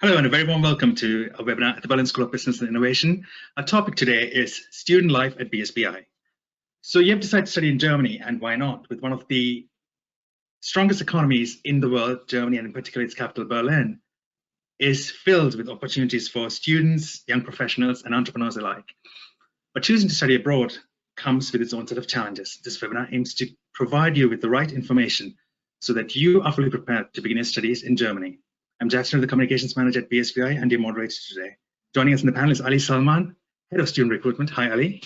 Hello and a very warm welcome to our webinar at the Berlin School of Business and Innovation. Our topic today is student life at BSBI. So you have decided to study in Germany, and why not? With one of the strongest economies in the world, Germany, and in particular its capital, Berlin, is filled with opportunities for students, young professionals, and entrepreneurs alike. But choosing to study abroad comes with its own set of challenges. This webinar aims to provide you with the right information so that you are fully prepared to begin your studies in Germany. I'm Jackson, the Communications Manager at BSBI and your moderator today. Joining us in the panel is Ali Salman, Head of Student Recruitment. Hi, Ali.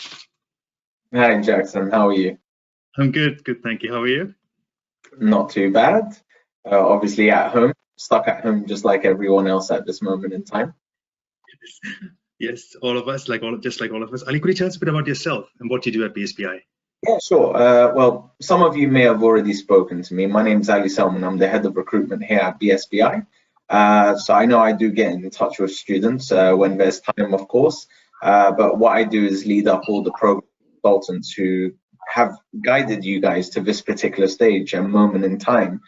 Hi, Jackson. How are you? I'm good, thank you. How are you? Not too bad. Obviously at home, stuck at home just like everyone else at this moment in time. Yes, all of us, just like all of us. Ali, could you tell us a bit about yourself and what you do at BSBI? Yeah, sure. Well, some of you may have already spoken to me. My name is Ali Salman. I'm the Head of Recruitment here at BSBI. So I know I do get in touch with students when there's time, of course, but what I do is lead up all the program consultants who have guided you guys to this particular stage and moment in time.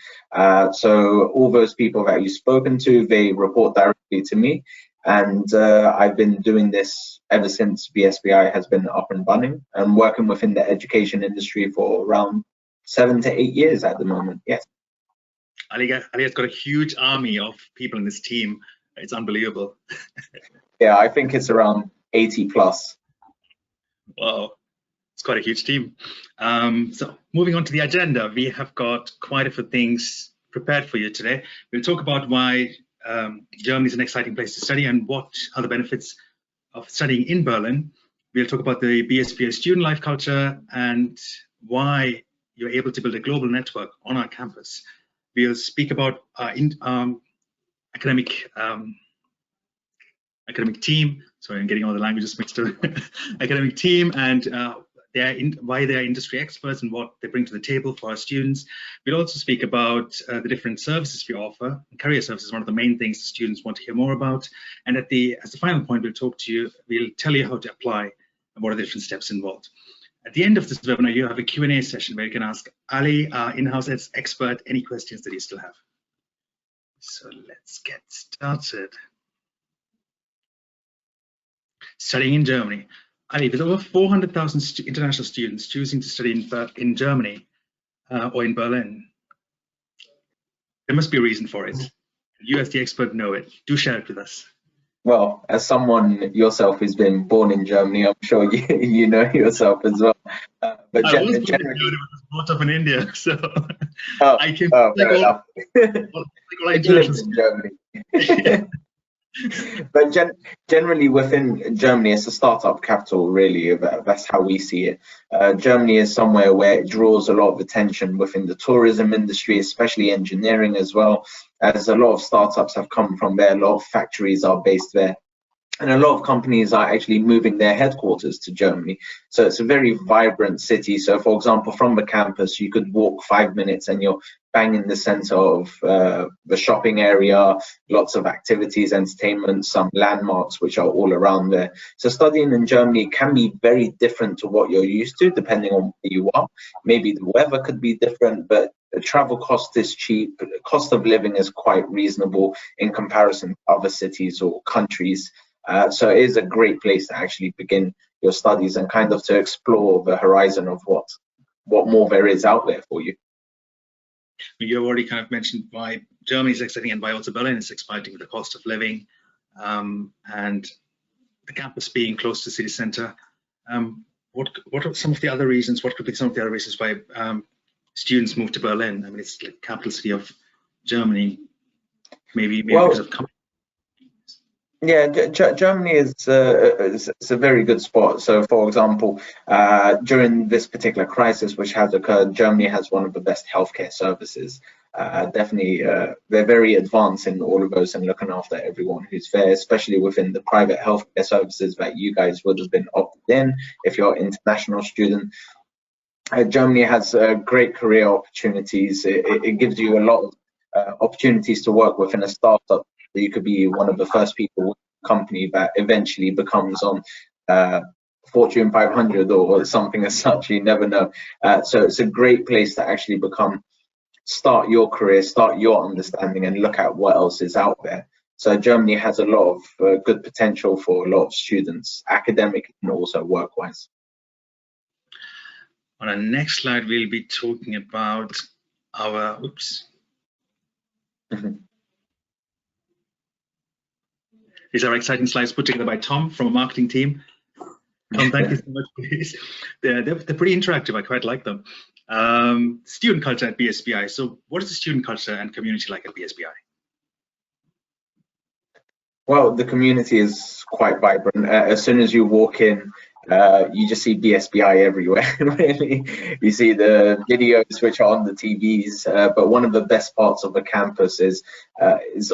So all those people that you've spoken to, they report directly to me, and I've been doing this ever since BSBI has been up and running and working within the education industry for around 7 to 8 years at the moment. Yes. Ali has got a huge army of people in this team. It's unbelievable. Yeah, I think it's around 80 plus. Wow, it's quite a huge team. So moving on to the agenda, we have got quite a few things prepared for you today. We'll talk about why Germany is an exciting place to study and what are the benefits of studying in Berlin. We'll talk about the BSBI student life culture and why you're able to build a global network on our campus. We'll speak about our academic team. Sorry, I'm getting all the languages mixed up. Academic team and why they are industry experts and what they bring to the table for our students. We'll also speak about the different services we offer. Career services is one of the main things the students want to hear more about. And as the final point, we'll tell you how to apply and what are the different steps involved. At the end of this webinar, you have a Q&A session where you can ask Ali, our in-house expert, any questions that you still have. So let's get started. Studying in Germany. Ali, with over 400,000 international students choosing to study in Germany or in Berlin, there must be a reason for it. You as the expert know it. Do share it with us. Well, as someone yourself who's been born in Germany, I'm sure you know yourself as well. But I was brought up in India, so I can in Germany. But generally within Germany, it's a startup capital, really. That's how we see it. Germany is somewhere where it draws a lot of attention within the tourism industry, especially engineering as well, as a lot of startups have come from there. A lot of factories are based there. And a lot of companies are actually moving their headquarters to Germany. So it's a very vibrant city. So for example, from the campus, you could walk 5 minutes and you're bang in the center of the shopping area, lots of activities, entertainment, some landmarks which are all around there. So studying in Germany can be very different to what you're used to, depending on where you are. Maybe the weather could be different, but the travel cost is cheap. The cost of living is quite reasonable in comparison to other cities or countries. So it is a great place to actually begin your studies and kind of to explore the horizon of what more there is out there for you. You already kind of mentioned why Germany is exciting and why also Berlin is exciting with the cost of living and the campus being close to city center. What are some of the other reasons? What could be some of the other reasons why students move to Berlin? I mean, it's like capital city of Germany. Maybe because of companies. Yeah, Germany is a very good spot. So, for example, during this particular crisis which has occurred, Germany has one of the best healthcare services. Definitely, they're very advanced in all of those and looking after everyone who's there, especially within the private healthcare services that you guys would have been opted in if you're an international student. Germany has great career opportunities. It gives you a lot of opportunities to work within a startup. You could be one of the first people with a company that eventually becomes on Fortune 500 or something as such. You never know. So it's a great place to actually start your career, start your understanding, and look at what else is out there. So Germany has a lot of good potential for a lot of students, academic and also work-wise. On our next slide, we'll be talking about our, These are exciting slides put together by Tom from a marketing team. Tom, thank you so much for these. They're pretty interactive. I quite like them. Student culture at BSBI. So what is the student culture and community like at BSBI? Well, the community is quite vibrant. As soon as you walk in, you just see BSBI everywhere, really. You see the videos which are on the TVs, but one of the best parts of the campus is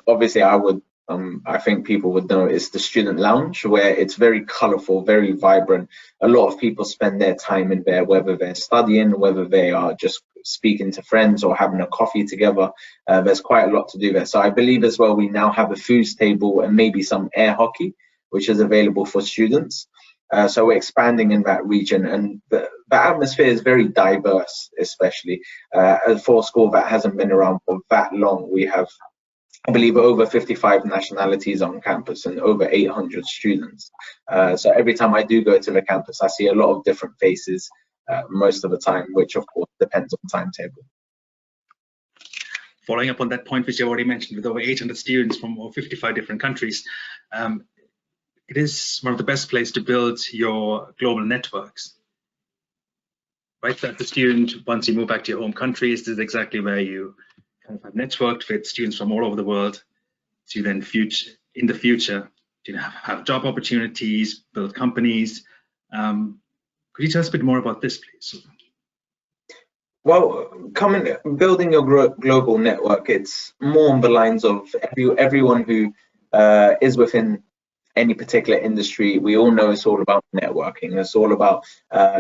obviously I think people would know is the student lounge, where it's very colorful, very vibrant. A lot of people spend their time in there, whether they're studying, whether they are just speaking to friends or having a coffee together. There's quite a lot to do there. So I believe as well, we now have a foods table and maybe some air hockey, which is available for students. So we're expanding in that region, and the atmosphere is very diverse, especially for a school that hasn't been around for that long. We have, I believe, over 55 nationalities on campus and over 800 students. So every time I do go to the campus, I see a lot of different faces most of the time, which of course depends on timetable. Following up on that point, which you already mentioned, with over 800 students from over 55 different countries, it is one of the best places to build your global networks. Right, that the student, once you move back to your home countries, this is exactly where you kind of have networked with students from all over the world to then in the future to have job opportunities, build companies. Could you tell us a bit more about this, please? Well, building your global network, it's more on the lines of everyone who is within any particular industry. We all know it's all about networking. It's all about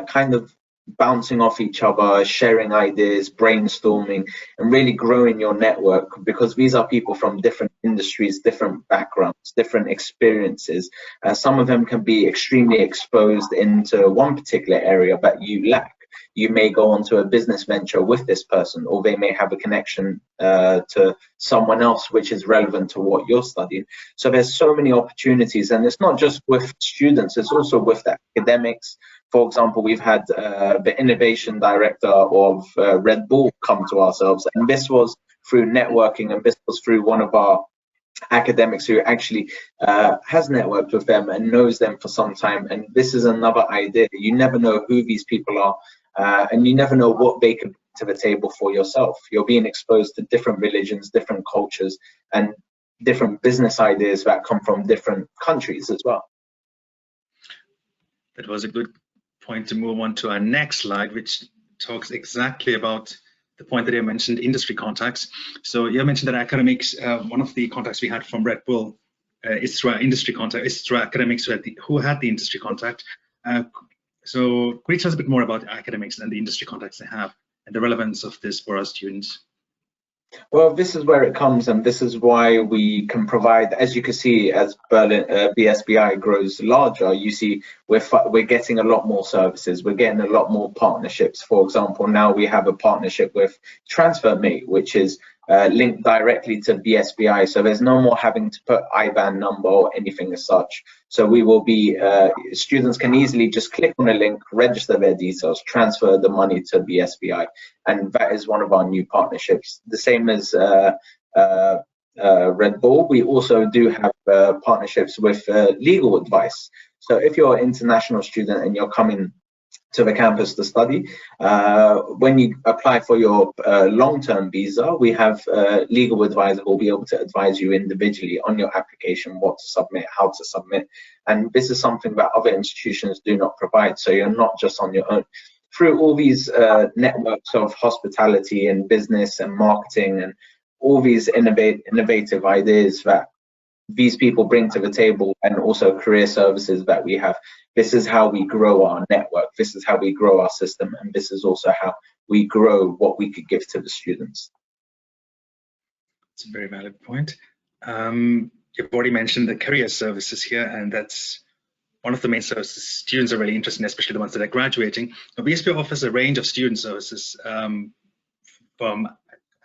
kind of bouncing off each other, sharing ideas, brainstorming, and really growing your network, because these are people from different industries, different backgrounds, different experiences. Some of them can be extremely exposed into one particular area that you lack. You may go on to a business venture with this person, or they may have a connection to someone else which is relevant to what you're studying. So there's so many opportunities, and it's not just with students, it's also with the academics. For example, we've had the innovation director of Red Bull come to ourselves, and this was through networking, and this was through one of our academics who actually has networked with them and knows them for some time. And this is another idea. You never know who these people are, and you never know what they can bring to the table for yourself. You're being exposed to different religions, different cultures, and different business ideas that come from different countries as well. That was a good point to move on to our next slide, which talks exactly about the point that you mentioned, industry contacts. So you mentioned that academics, one of the contacts we had from Red Bull is through our industry contact, is through academics who had the industry contact. So could you tell us a bit more about academics and the industry contacts they have and the relevance of this for our students? Well, this is where it comes, and this is why we can provide, as you can see, as BSBI grows larger, you see we're getting a lot more services, we're getting a lot more partnerships. For example, now we have a partnership with TransferMate, which is linked directly to BSBI, so there's no more having to put IBAN number or anything as such. So we will be, students can easily just click on a link, register their details, transfer the money to BSBI, and that is one of our new partnerships. The same as Red Bull, we also do have partnerships with legal advice. So if you're an international student and you're coming to the campus to study, when you apply for your long-term visa, we have legal advisor who will be able to advise you individually on your application, what to submit, how to submit. And this is something that other institutions do not provide, so you're not just on your own. Through all these networks of hospitality and business and marketing and all these innovative ideas that these people bring to the table, and also career services that we have, this is how we grow our network, this is how we grow our system, and this is also how we grow what we could give to the students. It's a very valid point. You've already mentioned the career services here, and that's one of the main services students are really interested in, especially the ones that are graduating. BSBI offers a range of student services, from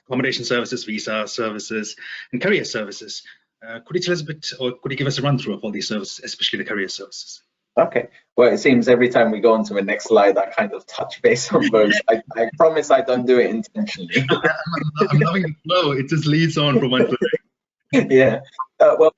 accommodation services, visa services, and career services. Could you tell us a bit, or could you give us a run through of all these services, especially the career services? Okay. Well, it seems every time we go on to the next slide, I kind of touch base on those. I promise I don't do it intentionally. I'm loving the flow. It just leads on from one to the next. Yeah. Well,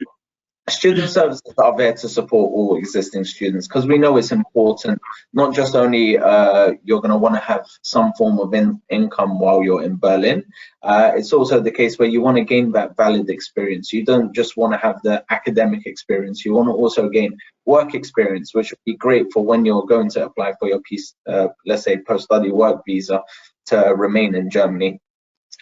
student services are there to support all existing students because we know it's important. Not just only you're going to want to have some form of income while you're in Berlin. It's also the case where you want to gain that valid experience. You don't just want to have the academic experience. You want to also gain work experience, which would be great for when you're going to apply for your let's say post-study work visa to remain in Germany.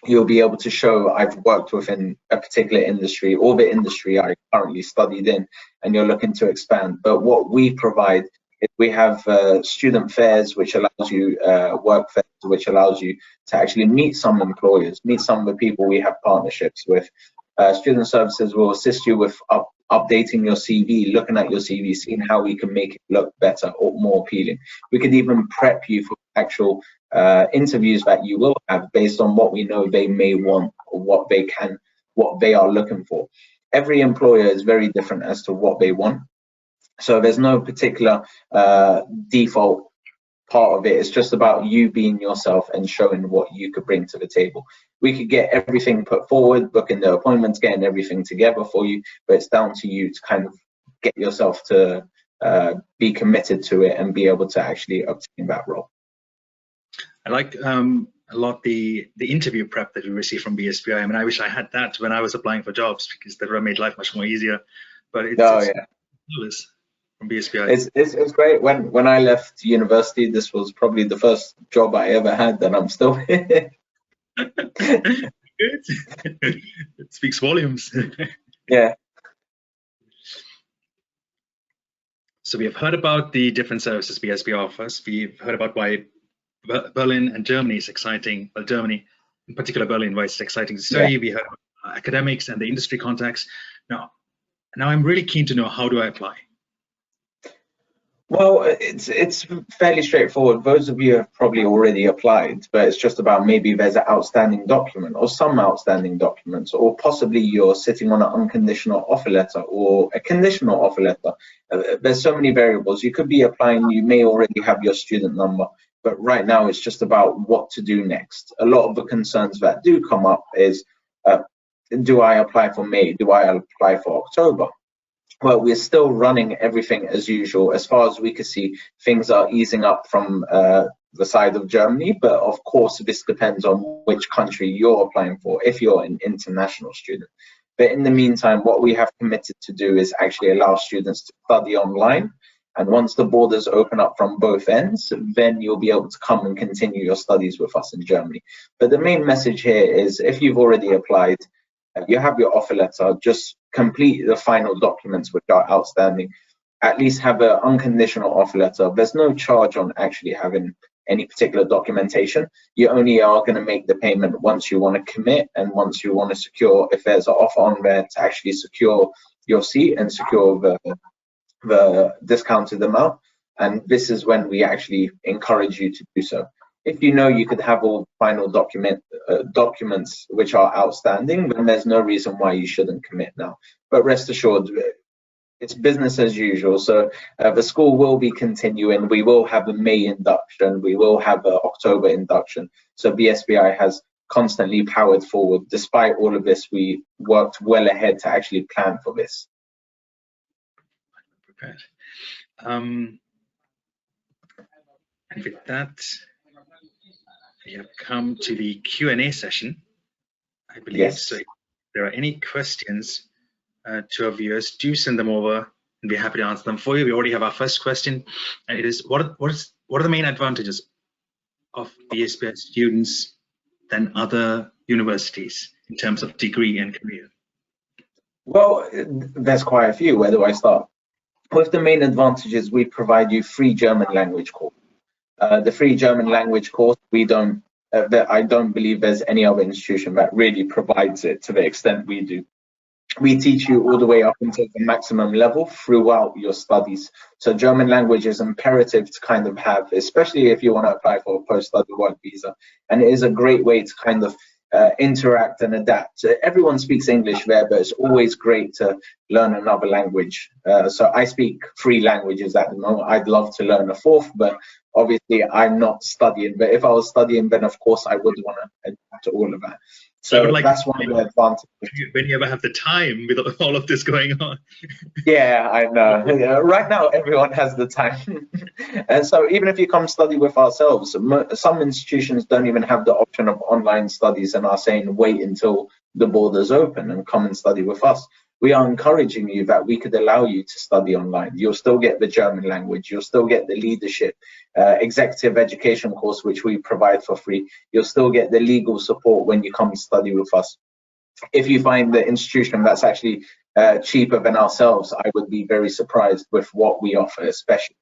You'll be able to show I've worked within a particular industry or the industry I currently studied in, and you're looking to expand. But what we provide is we have student fairs, which allows you work fairs, which allows you to actually meet some employers, meet some of the people we have partnerships with. Student services will assist you with updating your CV, looking at your CV, seeing how we can make it look better or more appealing. We could even prep you for actual interviews that you will have based on what we know they may want or what they are looking for. Every employer is very different as to what they want. So there's no particular default part of it. It's just about you being yourself and showing what you could bring to the table. We could get everything put forward, booking the appointments, getting everything together for you, but it's down to you to kind of get yourself to be committed to it and be able to actually obtain that role. I like a lot the interview prep that we receive from BSBI. I mean, I wish I had that when I was applying for jobs because that would have made life much more easier. But it's from BSBI. It's great. When I left university, this was probably the first job I ever had, and I'm still here. Good. It speaks volumes. Yeah. So we have heard about the different services BSBI offers. We've heard about why Berlin and Germany is exciting. Well, Germany, in particular Berlin, why it's exciting to study. Yeah. We heard about academics and the industry context. Now I'm really keen to know, how do I apply? Well, it's fairly straightforward. Those of you have probably already applied, but it's just about maybe there's an outstanding document or some outstanding documents, or possibly you're sitting on an unconditional offer letter or a conditional offer letter. There's so many variables. You could be applying, you may already have your student number, but right now it's just about what to do next. A lot of the concerns that do come up is, do I apply for May? Do I apply for October? Well, we're still running everything as usual. As far as we can see, things are easing up from the side of Germany, but of course this depends on which country you're applying for, if you're an international student. But in the meantime, what we have committed to do is actually allow students to study online. And once the borders open up from both ends, then you'll be able to come and continue your studies with us in Germany. But the main message here is, if you've already applied, you have your offer letter, just complete the final documents which are outstanding. At least have an unconditional offer letter. There's no charge on actually having any particular documentation. You only are going to make the payment once you want to commit and once you want to secure, if there's an offer on there, to actually secure your seat and secure the discounted amount. And this is when we actually encourage you to do so. If you know you could have all final documents which are outstanding, then there's no reason why you shouldn't commit now. But rest assured, it's business as usual. So the school will be continuing. We will have a May induction. We will have an October induction. So BSBI has constantly powered forward. Despite all of this, we worked well ahead to actually plan for this. Prepared. And with that, we have come to the Q&A session, I believe. Yes. So if there are any questions to our viewers, do send them over and be happy to answer them for you. We already have our first question, and it is, what are the main advantages of BSBI students than other universities in terms of degree and career? Well, there's quite a few. Where do I start? With the main advantages, we provide you free German language course. The free German language course, I don't believe there's any other institution that really provides it to the extent we do. We teach you all the way up until the maximum level throughout your studies. So German language is imperative to kind of have, especially if you want to apply for a post-study work visa. And it is a great way to kind of interact and adapt. Everyone speaks English there, but it's always great to learn another language. So I speak 3 languages at the moment. I'd love to learn a 4th, but obviously I'm not studying. But if I was studying, then of course I would want to adapt to all of that. So that's one of the advantages. When you ever have the time with all of this going on. Yeah, I know. Yeah, right now, everyone has the time. And so even if you come study with ourselves, some institutions don't even have the option of online studies and are saying, wait until the borders open and come and study with us. We are encouraging you that we could allow you to study online. You'll still get the German language. You'll still get the leadership, executive education course, which we provide for free. You'll still get the legal support when you come study with us. If you find the institution that's actually cheaper than ourselves, I would be very surprised with what we offer, especially.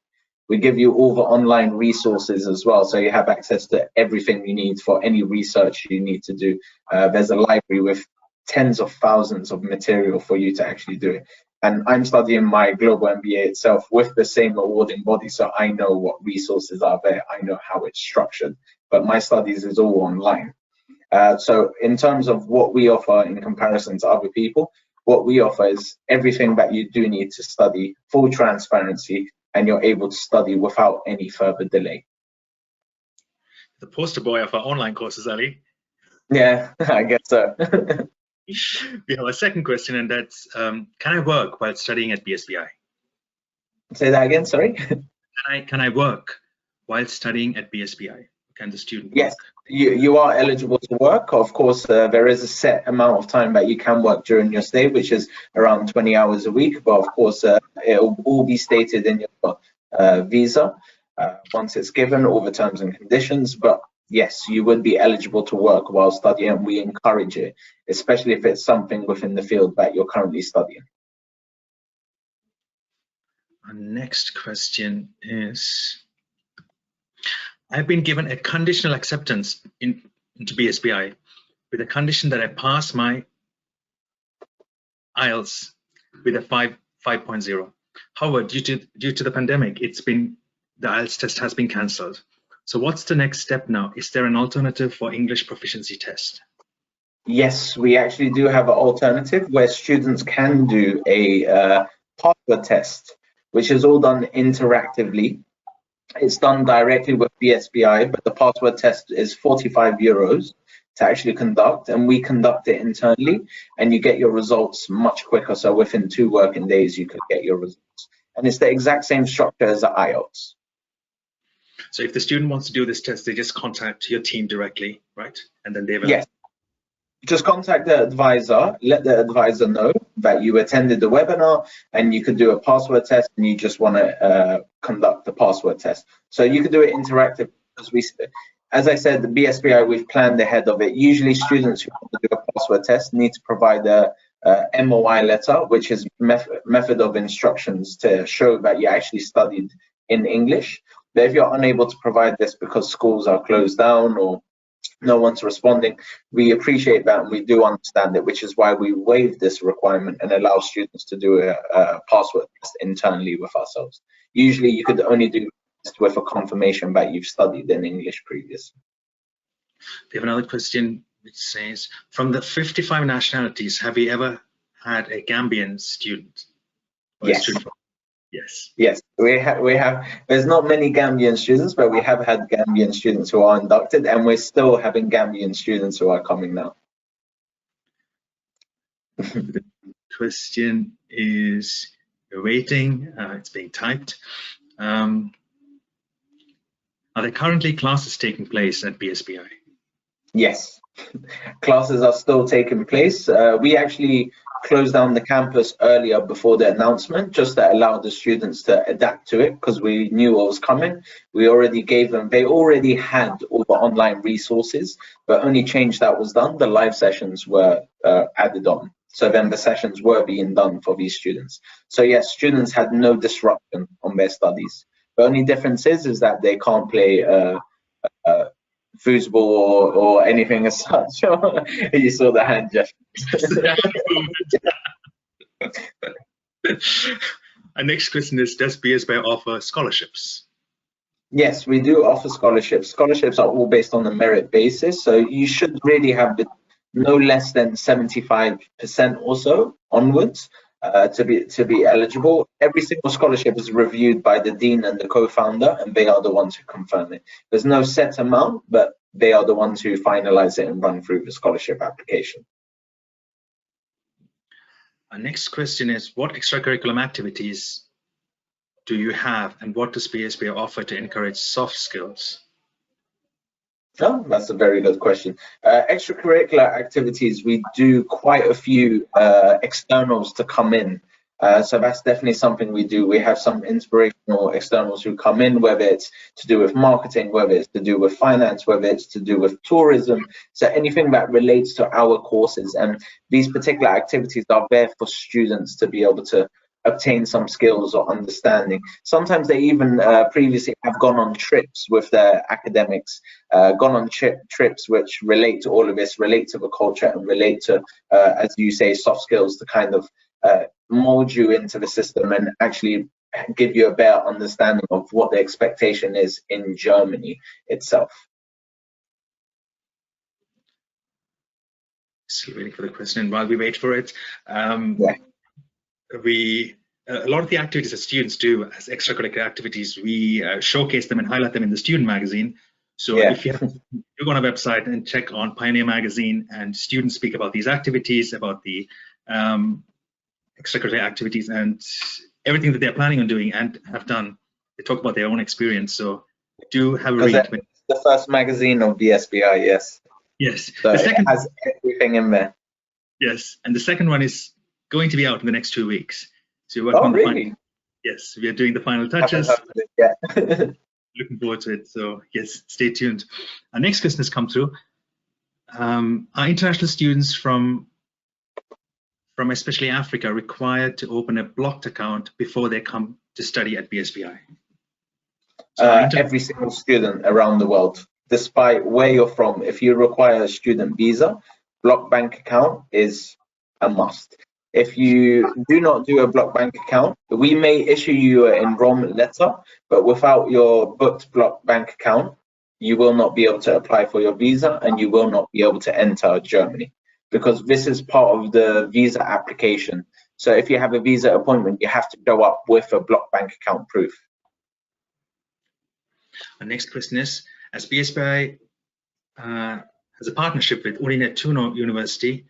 We give you all the online resources as well, so you have access to everything you need for any research you need to do. There's a library with tens of thousands of material for you to actually do it. And I'm studying my global MBA itself with the same awarding body, so I know what resources are there. I know how it's structured, but my studies is all online. So in terms of what we offer in comparison to other people, what we offer is everything that you do need to study, full transparency, and you're able to study without any further delay. The poster boy of our online courses, Ali. Yeah, I guess so. We have a second question, and that's, can I work while studying at BSBI? Say that again, sorry? Can I work while studying at BSBI? Can the student work? Yes, you are eligible to work. Of course, there is a set amount of time that you can work during your stay, which is around 20 hours a week. But of course, it will all be stated in your visa once it's given, all the terms and conditions. But yes, you would be eligible to work while studying, and we encourage it, especially if it's something within the field that you're currently studying. Our next question is, I've been given a conditional acceptance into BSBI with a condition that I pass my IELTS with a 5.0. However, due to the pandemic, the IELTS test has been cancelled. So what's the next step now? Is there an alternative for English proficiency test? Yes, we actually do have an alternative where students can do a password test, which is all done interactively. It's done directly with BSBI, but the password test is 45 euros to actually conduct, and we conduct it internally, and you get your results much quicker. So within 2 working days, you could get your results. And it's the exact same structure as the IELTS. So if the student wants to do this test, they just contact your team directly, right? And then they will... Yes. Just contact the advisor, let the advisor know that you attended the webinar and you could do a password test and you just want to conduct the password test. So you could do it interactive, because as I said, the BSBI, we've planned ahead of it. Usually students who want to do a password test need to provide a MOI letter, which is method of instructions to show that you actually studied in English. But if you're unable to provide this because schools are closed down or no one's responding, we appreciate that and we do understand it, which is why we waive this requirement and allow students to do a password test internally with ourselves. Usually you could only do this with a confirmation that you've studied in English previously. We have another question which says, from the 55 nationalities, have you ever had a Gambian student? Yes. Yes. Yes, we have. There's not many Gambian students, but we have had Gambian students who are inducted, and we're still having Gambian students who are coming now. The question is, you're waiting, it's being typed. Are there currently classes taking place at BSBI? Yes, classes are still taking place. We actually closed down the campus earlier before the announcement, just to allow the students to adapt to it, because we knew what was coming. We already gave them, they already had all the online resources, but only change that was done, the live sessions were added on. So then the sessions were being done for these students. So yes, students had no disruption on their studies. The only difference is that they can't play foosball or anything as such. You saw the hand gesture. Our next question is, does BSBI offer scholarships? Yes, we do offer scholarships. Scholarships are all based on a merit basis, so you should really have no less than 75% or so onwards to be eligible. Every single scholarship is reviewed by the dean and the co-founder, and they are the ones who confirm it. There's no set amount, but they are the ones who finalize it and run through the scholarship application. Our next question is, what extracurricular activities do you have, and what does BSBI offer to encourage soft skills? Oh, that's a very good question. Extracurricular activities, we do quite a few externals to come in. So that's definitely something we do. We have some inspirational externals who come in, whether it's to do with marketing, whether it's to do with finance, whether it's to do with tourism. So anything that relates to our courses. And these particular activities are there for students to be able to obtain some skills or understanding. Sometimes they even previously have gone on trips with their academics, gone on trips which relate to all of this, relate to the culture, and relate to, as you say, soft skills to kind of mold you into the system and actually give you a better understanding of what the expectation is in Germany itself. Still waiting for the question. While we wait for it, a lot of the activities that students do as extracurricular activities, we showcase them and highlight them in the student magazine. So if you go on our website and check on Pioneer Magazine, and students speak about these activities, about the extracurricular activities and everything that they're planning on doing and have done. They talk about their own experience. So do have a read. The first magazine of BSBI, yes. Yes. So the second it has everything in there. Yes, and the second one is going to be out in the next 2 weeks. So you're working on the final. Yes, we are doing the final touches. Looking forward to it. So yes, stay tuned. Our next question has come through. Are international students from especially Africa required to open a blocked account before they come to study at BSBI? So every single student around the world, despite where you're from, if you require a student visa, block bank account is a must. If you do not do a block bank account, we may issue you an enrollment letter, but without your booked block bank account, you will not be able to apply for your visa and you will not be able to enter Germany, because this is part of the visa application. So if you have a visa appointment, you have to go up with a block bank account proof. Our next question is, as BSBI has a partnership with Uninetuno University,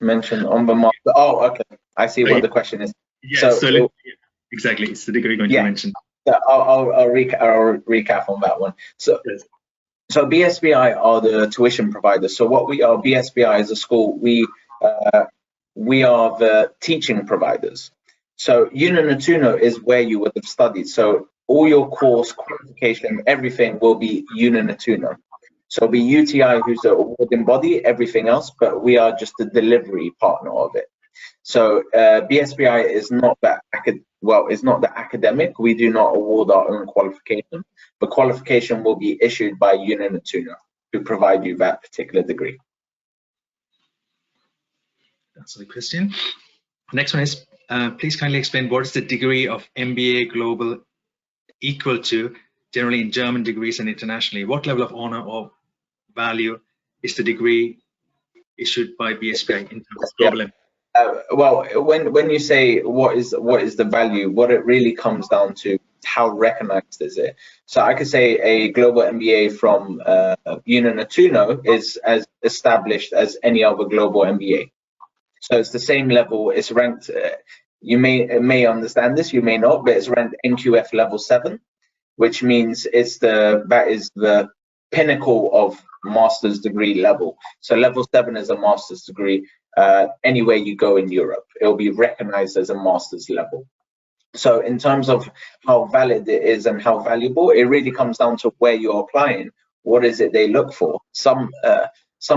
mentioned on the master. Oh, okay. I see what the question is. Yes, exactly. It's the degree going to mention. I'll recap on that one. So, so BSBI are the tuition providers. So what we are, BSBI is a school. We are the teaching providers. So Uninetuno is where you would have studied. So all your course, qualification, everything will be Uninetuno. So it'll be UTI who's the awarding body, everything else, but we are just the delivery partner of it. So BSBI is not that it's not the academic. We do not award our own qualification. The qualification will be issued by Uninetuno, who provide you that particular degree. That's the question. Next one is, please kindly explain what is the degree of MBA Global equal to, generally in German degrees and internationally? What level of honor or value is the degree issued by BSBI in terms of global? Well, when you say what is the value, what it really comes down to, how recognized is it? So I could say a global MBA from Uninetuno is as established as any other global MBA. So it's the same level. It's ranked. You may understand this, you may not, but it's ranked NQF level 7, which means that is the pinnacle of master's degree level. So level 7 is a master's degree. Anywhere you go in Europe, it'll be recognized as a master's level. So in terms of how valid it is and how valuable, it really comes down to where you're applying. What is it they look for? Some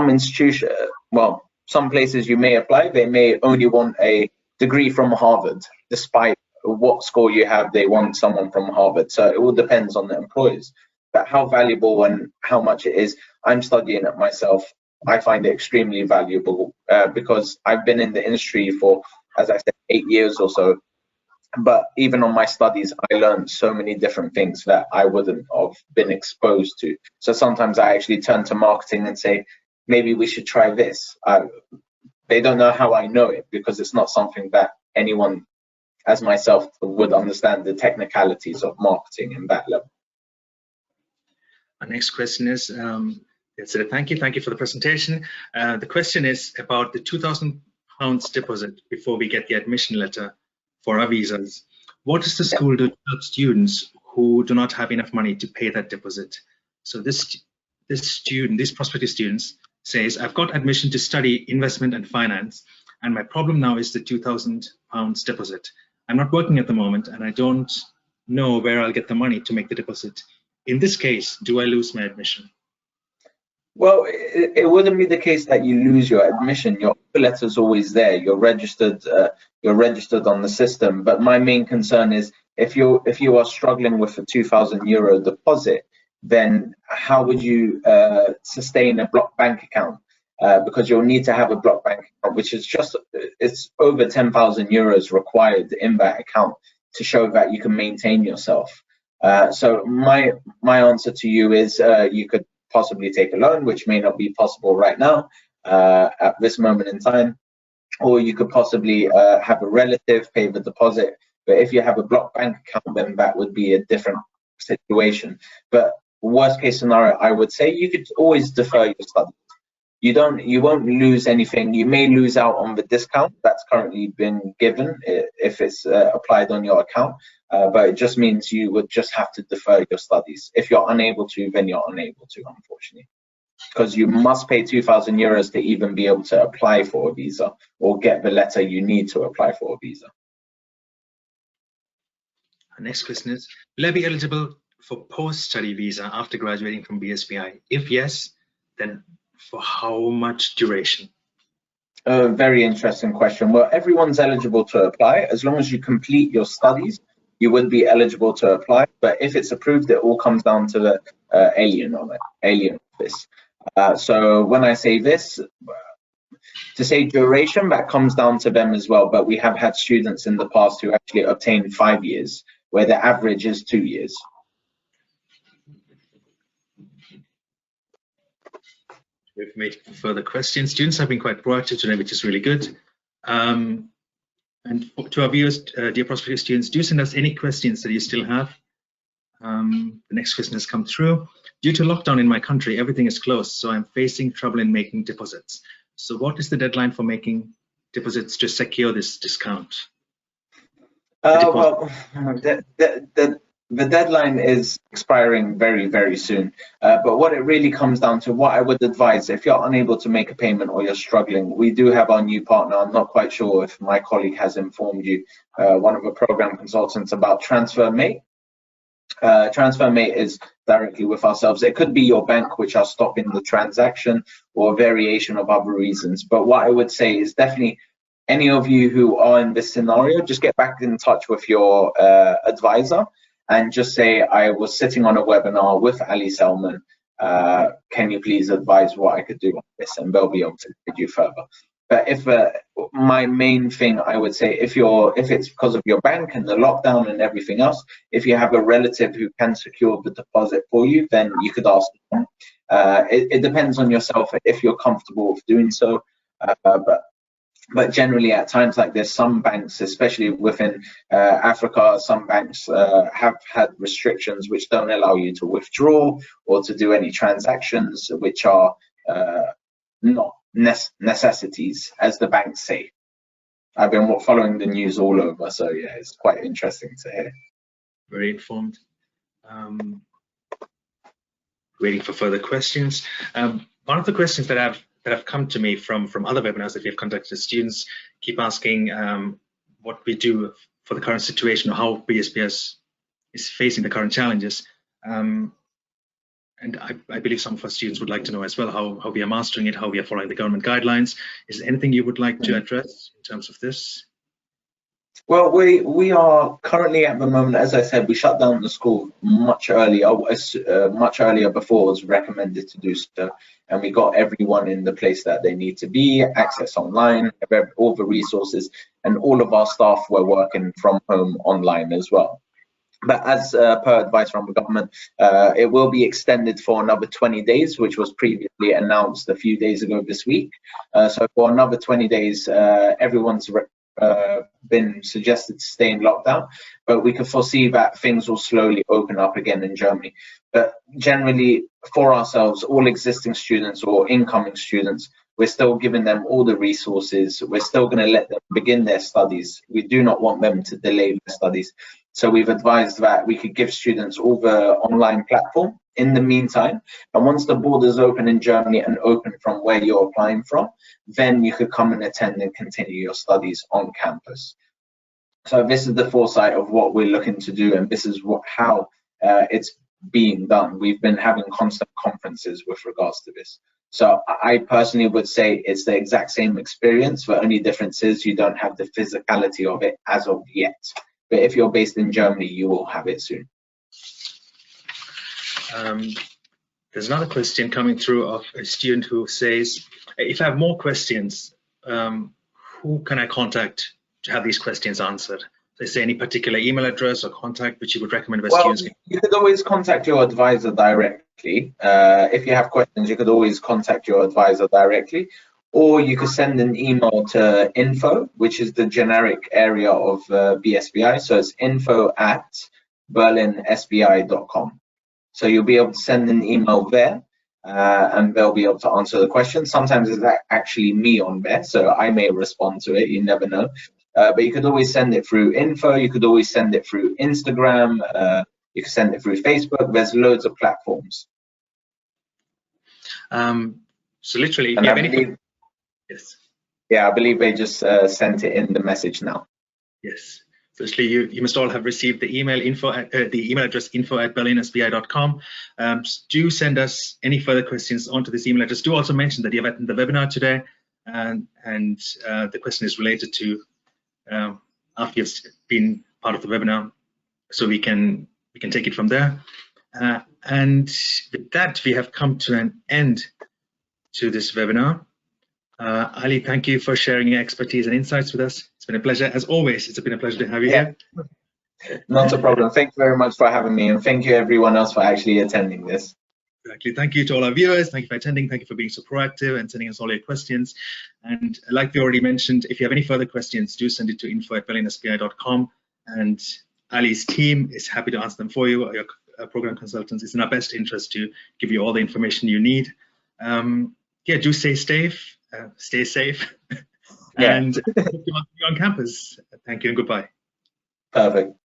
institution, well, some places you may apply, they may only want a degree from Harvard. Despite what score you have, they want someone from Harvard. So it all depends on the employers. But how valuable and how much it is, I'm studying it myself. I find it extremely valuable because I've been in the industry for, as I said, 8 years or so. But even on my studies, I learned so many different things that I wouldn't have been exposed to. So sometimes I actually turn to marketing and say, maybe we should try this. They don't know how I know it, because it's not something that anyone as myself would understand the technicalities of marketing in that level. Our next question is, thank you for the presentation. The question is about the £2,000 deposit before we get the admission letter for our visas. What does the school do to help students who do not have enough money to pay that deposit? So these prospective students says, I've got admission to study investment and finance, and my problem now is the £2,000 deposit. I'm not working at the moment, and I don't know where I'll get the money to make the deposit. In this case, do I lose my admission? Well, it wouldn't be the case that you lose your admission. Your offer letter's always there. You're registered on the system. But my main concern is if you are struggling with a €2,000 deposit, then how would you sustain a block bank account? Because you'll need to have a block bank account, which is it's over €10,000 required in that account to show that you can maintain yourself. So my answer to you is you could possibly take a loan, which may not be possible right now at this moment in time, or you could possibly have a relative pay the deposit. But if you have a block bank account, then that would be a different situation. But worst case scenario, I would say you could always defer your studies. You won't lose anything. You may lose out on the discount that's currently been given if it's applied on your account, but it just means you would just have to defer your studies. If you're unable to, then you're unable to, unfortunately, because you must pay €2,000 to even be able to apply for a visa or get the letter you need to apply for a visa. Our next question is, will I be eligible for post-study visa after graduating from BSBI? If yes, then for how much duration? Very interesting question. Well, everyone's eligible to apply. As long as you complete your studies, you would be eligible to apply. But if it's approved, it all comes down to the alien office. So when I say this, to say duration, that comes down to them as well. But we have had students in the past who actually obtained 5 years, where the average is 2 years. We've made further questions. Students have been quite proactive today, which is really good. And to our viewers, dear prospective students, do send us any questions that you still have. The next question has come through. Due to lockdown in my country, everything is closed, so I'm facing trouble in making deposits. So what is the deadline for making deposits to secure this discount? Well, the deadline is expiring very, very soon. But what it really comes down to, what I would advise, if you're unable to make a payment or you're struggling, we do have our new partner. I'm not quite sure if my colleague has informed you, one of the program consultants, about TransferMate. TransferMate is directly with ourselves. It could be your bank which are stopping the transaction, or a variation of other reasons. But what I would say is definitely any of you who are in this scenario, just get back in touch with your advisor and just say, I was sitting on a webinar with Ali Selman. Can you please advise what I could do on this? And they'll be able to guide you further. But if my main thing, I would say, if it's because of your bank and the lockdown and everything else, if you have a relative who can secure the deposit for you, then you could ask them. It depends on yourself if you're comfortable with doing so. But generally, at times like this, some banks, especially within Africa, some banks have had restrictions which don't allow you to withdraw or to do any transactions which are not necessities, as the banks say. I've been following the news all over, so yeah, it's quite interesting to hear. Very informed. Waiting for further questions. One of the questions that have come to me from other webinars that we've conducted, students keep asking what we do for the current situation, or how BSBS is facing the current challenges. And I believe some of our students would like to know as well how we are mastering it, how we are following the government guidelines. Is there anything you would like to address in terms of this? Well, we are currently at the moment, as I said, we shut down the school much earlier, much earlier before it was recommended to do so, and we got everyone in the place that they need to be, access online, all the resources, and all of our staff were working from home online as well. But as per advice from the government, it will be extended for another 20 days, which was previously announced a few days ago this week. So for another 20 days, everyone's been suggested to stay in lockdown, but we can foresee that things will slowly open up again in Germany. But generally, for ourselves, all existing students or incoming students, we're still giving them all the resources. We're still going to let them begin their studies. We do not want them to delay their studies. So we've advised that we could give students all the online platform in the meantime. And once the borders open in Germany and open from where you're applying from, then you could come and attend and continue your studies on campus. So this is the foresight of what we're looking to do, and this is how it's being done. We've been having constant conferences with regards to this. So I personally would say it's the exact same experience. The only difference is you don't have the physicality of it as of yet. But if you're based in Germany, you will have it soon. There's another question coming through of a student who says, if I have more questions, who can I contact to have these questions answered? Is there any particular email address or contact which you would recommend where students can? You could always contact your advisor directly. If you have questions, you could always contact your advisor directly, or you could send an email to info, which is the generic area of BSBI. So it's info@berlinsbi.com. So you'll be able to send an email there, and they'll be able to answer the question. Sometimes it's actually me on there, so I may respond to it. You never know. But you could always send it through info. You could always send it through Instagram. You can send it through Facebook. There's loads of platforms. So literally, if you have any... Yes. Yeah, I believe they just sent it in the message now. Yes. So actually, you must all have received the email the email address info@berlinsbi.com. Do send us any further questions onto this email address. Do also mention that you've attended the webinar today, and the question is related to after you've been part of the webinar, so we can take it from there. And with that, we have come to an end to this webinar. Ali, thank you for sharing your expertise and insights with us. It's been a pleasure. As always, it's been a pleasure to have you here. Not a problem. Thank you very much for having me, and thank you everyone else for actually attending this. Exactly. Thank you to all our viewers. Thank you for attending. Thank you for being so proactive and sending us all your questions. And like we already mentioned, if you have any further questions, do send it to info@berlinsbi.com, and Ali's team is happy to answer them for you. Or your program consultants. It's in our best interest to give you all the information you need. Yeah, do stay safe. Stay safe. And hope to see you on campus. Thank you and goodbye. Perfect.